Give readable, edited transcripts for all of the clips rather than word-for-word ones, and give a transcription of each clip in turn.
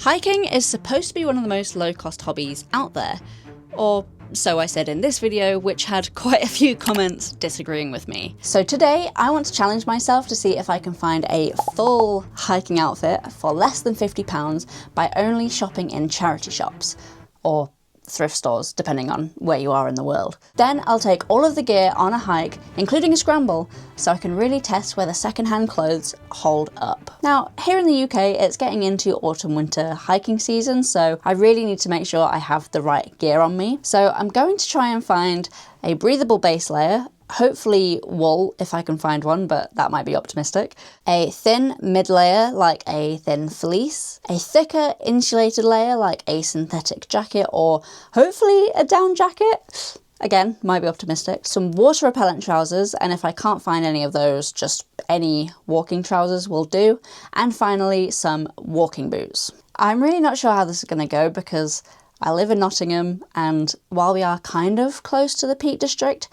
Hiking is supposed to be one of the most low-cost hobbies out there, or so I said in this video, which had quite a few comments disagreeing with me. So today I want to challenge myself to see if I can find a full hiking outfit for less than £50 by only shopping in charity shops, or thrift stores, depending on where you are in the world. Then I'll take all of the gear on a hike, including a scramble, so I can really test whether secondhand clothes hold up. Now, here in the UK, it's getting into autumn-winter hiking season, so I really need to make sure I have the right gear on me. So I'm going to try and find a breathable base layer, hopefully wool if I can find one, but that might be optimistic. A thin mid layer like a thin fleece. A thicker insulated layer like a synthetic jacket or hopefully a down jacket. Again, might be optimistic. Some water repellent trousers, and if I can't find any of those, just any walking trousers will do. And finally, some walking boots. I'm really not sure how this is going to go because I live in Nottingham, and while we are kind of close to the Peak District,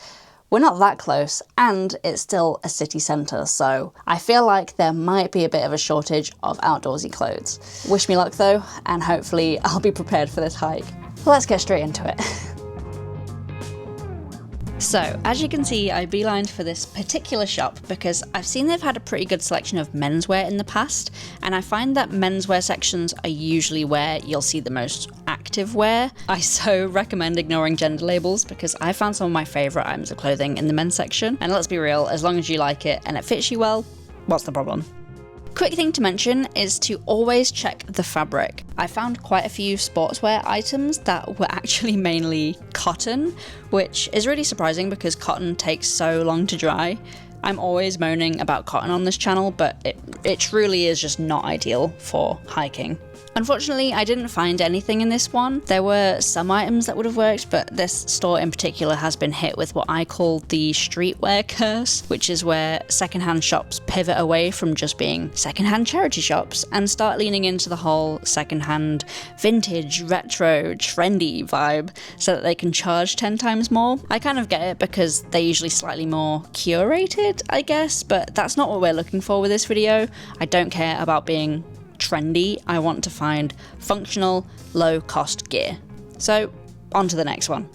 we're not that close, and it's still a city centre, so I feel like there might be a bit of a shortage of outdoorsy clothes. Wish me luck though, and hopefully I'll be prepared for this hike. Let's get straight into it. So, as you can see, I beelined for this particular shop because I've seen they've had a pretty good selection of menswear in the past, and I find that menswear sections are usually where you'll see the most active wear. I so recommend ignoring gender labels because I found some of my favourite items of clothing in the men's section, and let's be real, as long as you like it and it fits you well, what's the problem? Quick thing to mention is to always check the fabric. I found quite a few sportswear items that were actually mainly cotton, which is really surprising because cotton takes so long to dry. I'm always moaning about cotton on this channel, but it truly is just not ideal for hiking. Unfortunately, I didn't find anything in this one. There were some items that would have worked, but this store in particular has been hit with what I call the streetwear curse, which is where secondhand shops pivot away from just being secondhand charity shops and start leaning into the whole secondhand, vintage, retro, trendy vibe so that they can charge 10 times more. I kind of get it because they're usually slightly more curated, I guess, but that's not what we're looking for with this video. I don't care about being trendy, I want to find functional, low-cost gear. So, on to the next one.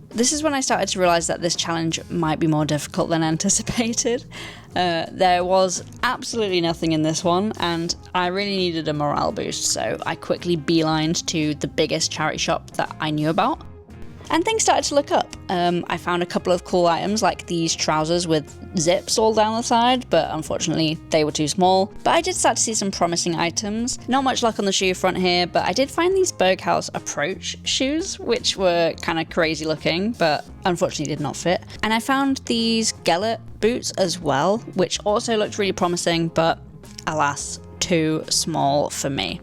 This is when I started to realise that this challenge might be more difficult than anticipated. There was absolutely nothing in this one, and I really needed a morale boost, so I quickly beelined to the biggest charity shop that I knew about. And things started to look up. I found a couple of cool items like these trousers with zips all down the side, but unfortunately they were too small. But I did start to see some promising items. Not much luck on the shoe front here, but I did find these Berghaus Approach shoes, which were kind of crazy looking, but unfortunately did not fit. And I found these Gellert boots as well, which also looked really promising, but alas, too small for me.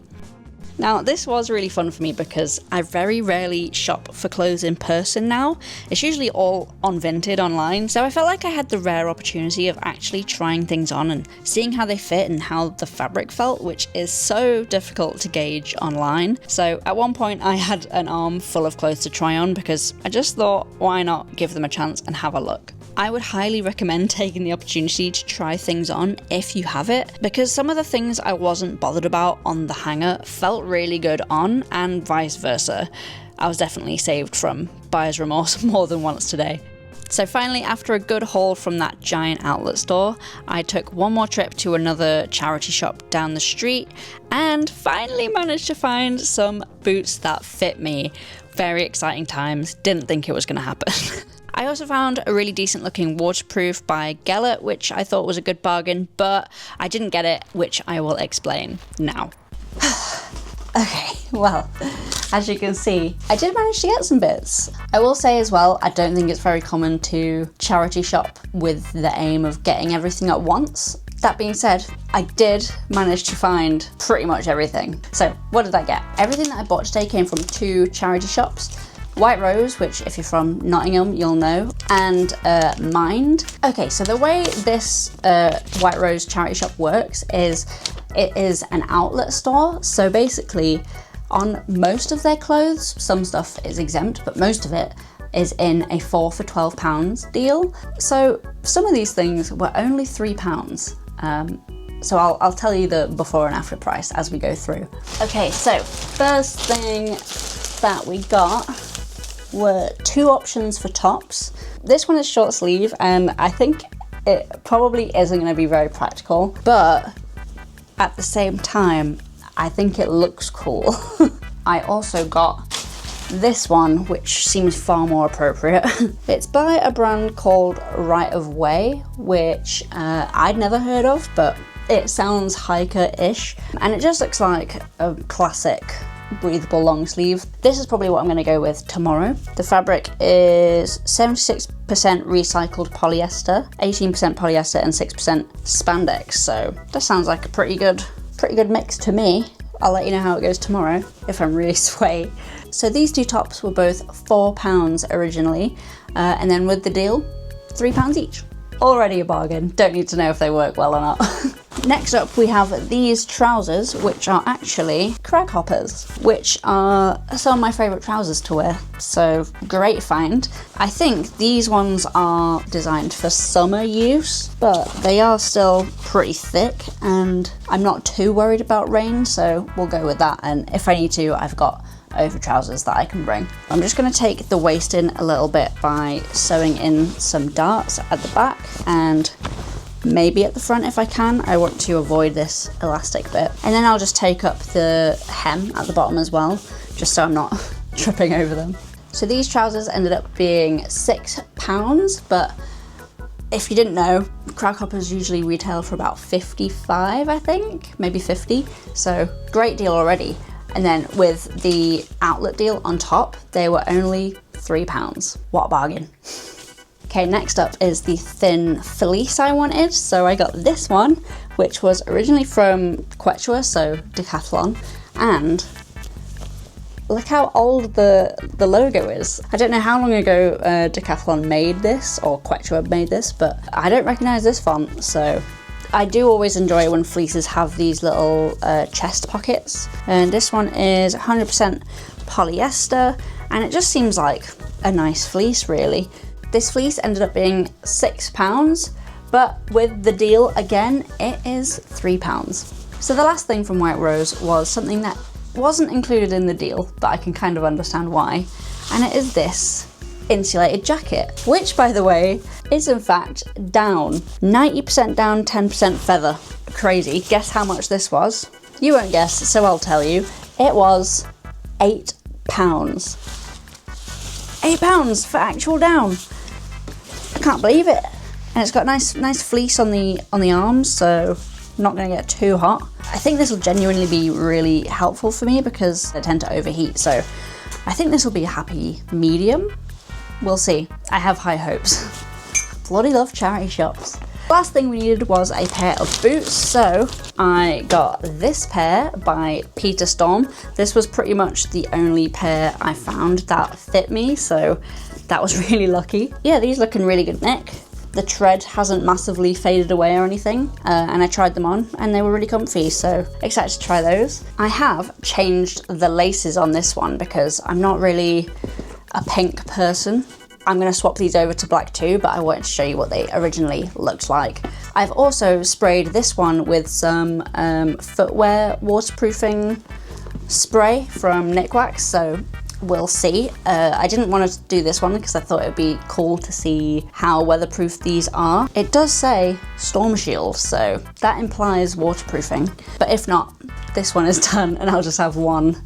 Now, this was really fun for me because I very rarely shop for clothes in person now. It's usually all on Vinted online, so I felt like I had the rare opportunity of actually trying things on and seeing how they fit and how the fabric felt, which is so difficult to gauge online. So at one point I had an arm full of clothes to try on because I just thought, why not give them a chance and have a look? I would highly recommend taking the opportunity to try things on if you have it, because some of the things I wasn't bothered about on the hanger felt really good on, and vice versa. I was definitely saved from buyer's remorse more than once today. So finally, after a good haul from that giant outlet store, I took one more trip to another charity shop down the street and finally managed to find some boots that fit me. Very exciting times, didn't think it was going to happen. I also found a really decent looking waterproof by Gellert, which I thought was a good bargain, but I didn't get it, which I will explain now. Okay, well, as you can see, I did manage to get some bits. I will say as well, I don't think it's very common to charity shop with the aim of getting everything at once. That being said, I did manage to find pretty much everything. So what did I get? Everything that I bought today came from 2 charity shops. White Rose, which if you're from Nottingham, you'll know, and Mind. Okay, so the way this White Rose charity shop works is it is an outlet store. So basically, on most of their clothes, some stuff is exempt, but most of it is in a 4 for £12 deal. So some of these things were only £3. So I'll tell you the before and after price as we go through. Okay, so first thing that we got were 2 options for tops. This one is short sleeve, and I think it probably isn't going to be very practical, but at the same time, I think it looks cool. I also got this one, which seems far more appropriate. It's by a brand called Right of Way, which I'd never heard of, but it sounds hiker-ish, and it just looks like a classic breathable long sleeve. This is probably what I'm going to go with tomorrow. The fabric is 76% recycled polyester, 18% polyester, and 6% spandex. So that sounds like a pretty good mix to me. I'll let you know how it goes tomorrow if I'm really sway. So these 2 tops were both £4 originally, and then with the deal, £3 each. Already a bargain. Don't need to know if they work well or not. Next up, we have these trousers, which are actually crag hoppers, which are some of my favourite trousers to wear. So great find. I think these ones are designed for summer use, but they are still pretty thick, and I'm not too worried about rain, so we'll go with that. And if I need to, I've got over trousers that I can bring. I'm just going to take the waist in a little bit by sewing in some darts at the back and maybe at the front if I can. I want to avoid this elastic bit. And then I'll just take up the hem at the bottom as well, just so I'm not tripping over them. So these trousers ended up being £6, but if you didn't know, crag hoppers usually retail for about 55, I think, maybe 50. So great deal already. And then with the outlet deal on top, they were only £3. What a bargain. Okay, next up is the thin fleece I wanted. So I got this one, which was originally from Quechua, so Decathlon. And look how old the logo is. I don't know how long ago Decathlon made this, or Quechua made this, but I don't recognize this font, so I do always enjoy when fleeces have these little chest pockets, and this one is 100% polyester, and it just seems like a nice fleece, really. This fleece ended up being £6, but with the deal again, it is £3. So the last thing from White Rose was something that wasn't included in the deal, but I can kind of understand why, and it is this insulated jacket, which, by the way, is in fact down. 90% down, 10% feather. Crazy. Guess how much this was? You won't guess, so I'll tell you. It was £8. £8 for actual down. I can't believe it. And it's got nice fleece on the arms, so not going to get too hot. I think this will genuinely be really helpful for me because I tend to overheat, so I think this will be a happy medium. We'll see. I have high hopes. Bloody love charity shops. Last thing we needed was a pair of boots, so I got this pair by Peter Storm. This was pretty much the only pair I found that fit me, so that was really lucky. Yeah, these look in really good nick. The tread hasn't massively faded away or anything, and I tried them on and they were really comfy, so excited to try those. I have changed the laces on this one because I'm not really a pink person. I'm going to swap these over to black too, but I wanted to show you what they originally looked like. I've also sprayed this one with some footwear waterproofing spray from Knitwax, so we'll see. I didn't want to do this one because I thought it would be cool to see how weatherproof these are. It does say storm shield, so that implies waterproofing, but if not, this one is done and I'll just have one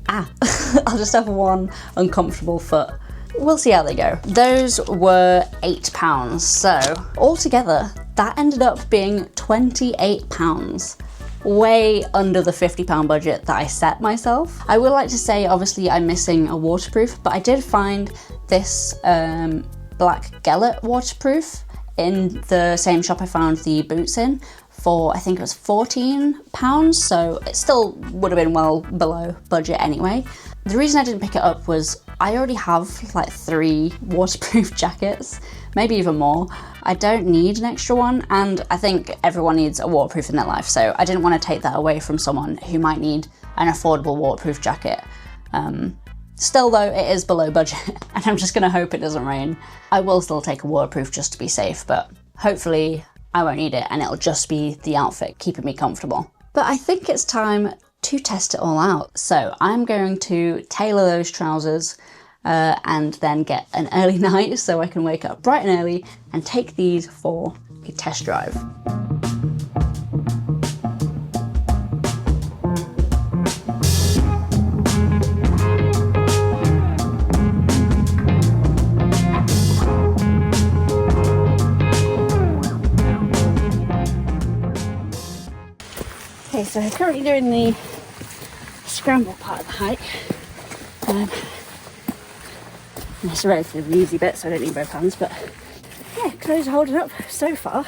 I'll just have one uncomfortable foot. We'll see how they go. Those were £8, so altogether that ended up being £28. Way under the £50 budget that I set myself. I would like to say, obviously, I'm missing a waterproof, but I did find this black Gellet waterproof in the same shop I found the boots in for, I think it was £14, so it still would have been well below budget anyway. The reason I didn't pick it up was I already have like 3 waterproof jackets, maybe even more. I don't need an extra one, and I think everyone needs a waterproof in their life, so I didn't want to take that away from someone who might need an affordable waterproof jacket. Still though, it is below budget, and I'm just going to hope it doesn't rain. I will still take a waterproof just to be safe, but hopefully I won't need it and it'll just be the outfit keeping me comfortable. But I think it's time to test it all out. So I'm going to tailor those trousers and then get an early night so I can wake up bright and early and take these for a test drive. Okay, so I'm currently doing the scramble part of the hike. It's a relatively easy bit, so I don't need both hands, but yeah, clothes are holding up so far.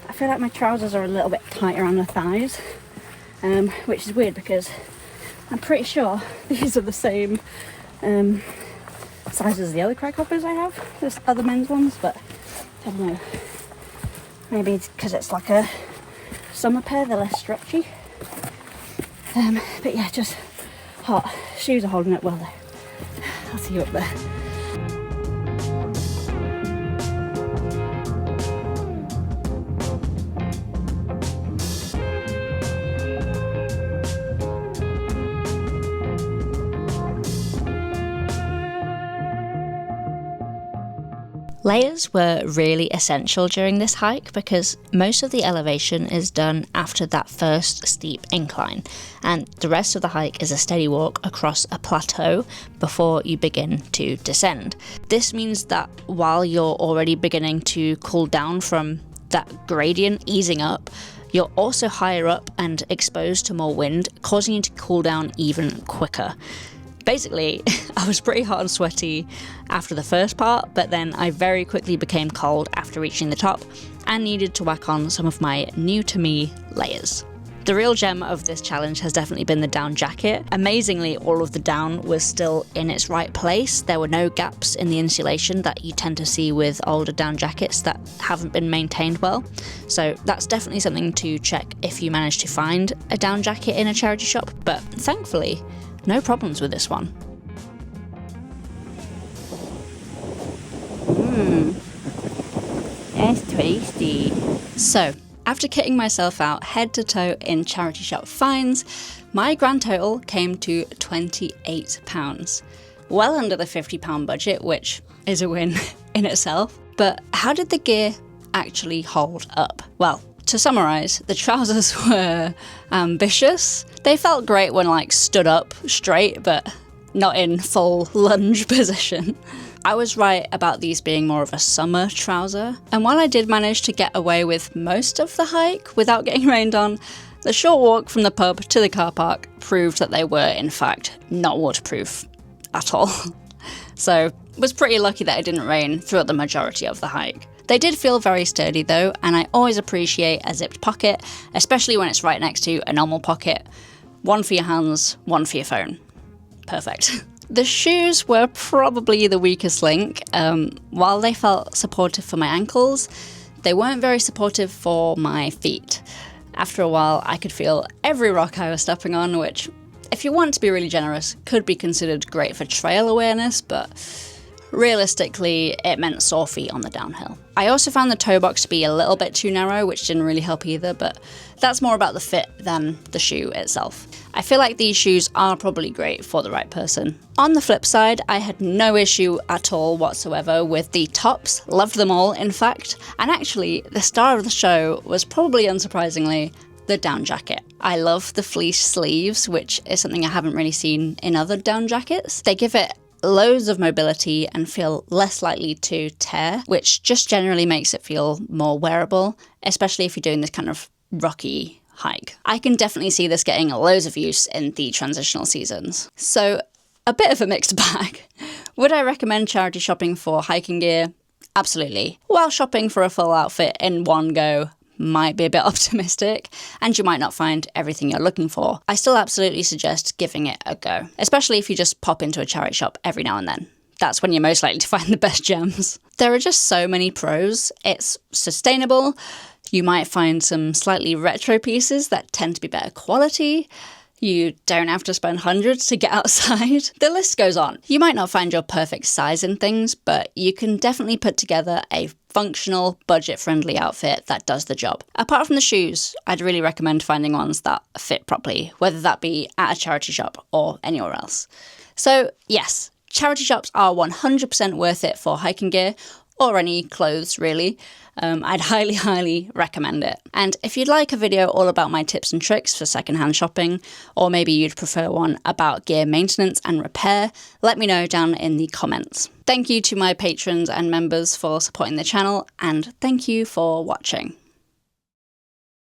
I feel like my trousers are a little bit tight around the thighs, which is weird because I'm pretty sure these are the same size as the other crack hoppers I have, there's other men's ones, but I don't know. Maybe it's because it's like a summer pair, they're less stretchy. But yeah, just hot. Shoes are holding up well though. I'll see you up there. Layers were really essential during this hike because most of the elevation is done after that first steep incline, and the rest of the hike is a steady walk across a plateau before you begin to descend. This means that while you're already beginning to cool down from that gradient easing up, you're also higher up and exposed to more wind, causing you to cool down even quicker. Basically, I was pretty hot and sweaty after the first part, but then I very quickly became cold after reaching the top and needed to whack on some of my new-to-me layers. The real gem of this challenge has definitely been the down jacket. Amazingly, all of the down was still in its right place. There were no gaps in the insulation that you tend to see with older down jackets that haven't been maintained well. So that's definitely something to check if you manage to find a down jacket in a charity shop, but thankfully, no problems with this one. It's tasty. So, after kitting myself out head to toe in charity shop finds, my grand total came to £28. Well under the £50 budget, which is a win in itself. But how did the gear actually hold up? Well, to summarise, the trousers were ambitious. They felt great when stood up straight, but not in full lunge position. I was right about these being more of a summer trouser, and while I did manage to get away with most of the hike without getting rained on, the short walk from the pub to the car park proved that they were in fact not waterproof at all. So, was pretty lucky that it didn't rain throughout the majority of the hike. They did feel very sturdy though, and I always appreciate a zipped pocket, especially when it's right next to a normal pocket. One for your hands, one for your phone. Perfect. The shoes were probably the weakest link. While they felt supportive for my ankles, they weren't very supportive for my feet. After a while, I could feel every rock I was stepping on, which, if you want to be really generous, could be considered great for trail awareness, but realistically, it meant sore feet on the downhill. I also found the toe box to be a little bit too narrow, which didn't really help either, but that's more about the fit than the shoe itself. I feel like these shoes are probably great for the right person. On the flip side, I had no issue at all whatsoever with the tops, loved them all in fact, and actually the star of the show was probably unsurprisingly the down jacket. I love the fleece sleeves, which is something I haven't really seen in other down jackets. They give it loads of mobility and feel less likely to tear, which just generally makes it feel more wearable, especially if you're doing this kind of rocky hike. I can definitely see this getting loads of use in the transitional seasons. So, a bit of a mixed bag. Would I recommend charity shopping for hiking gear? Absolutely. While shopping for a full outfit in one go might be a bit optimistic, and you might not find everything you're looking for, I still absolutely suggest giving it a go, especially if you just pop into a charity shop every now and then. That's when you're most likely to find the best gems. There are just so many pros. It's sustainable. You might find some slightly retro pieces that tend to be better quality. You don't have to spend hundreds to get outside. The list goes on. You might not find your perfect size in things, but you can definitely put together a functional, budget-friendly outfit that does the job. Apart from the shoes, I'd really recommend finding ones that fit properly, whether that be at a charity shop or anywhere else. So yes, charity shops are 100% worth it for hiking gear, or any clothes really. I'd highly recommend it. And if you'd like a video all about my tips and tricks for secondhand shopping, or maybe you'd prefer one about gear maintenance and repair, let me know down in the comments. Thank you to my patrons and members for supporting the channel, and thank you for watching.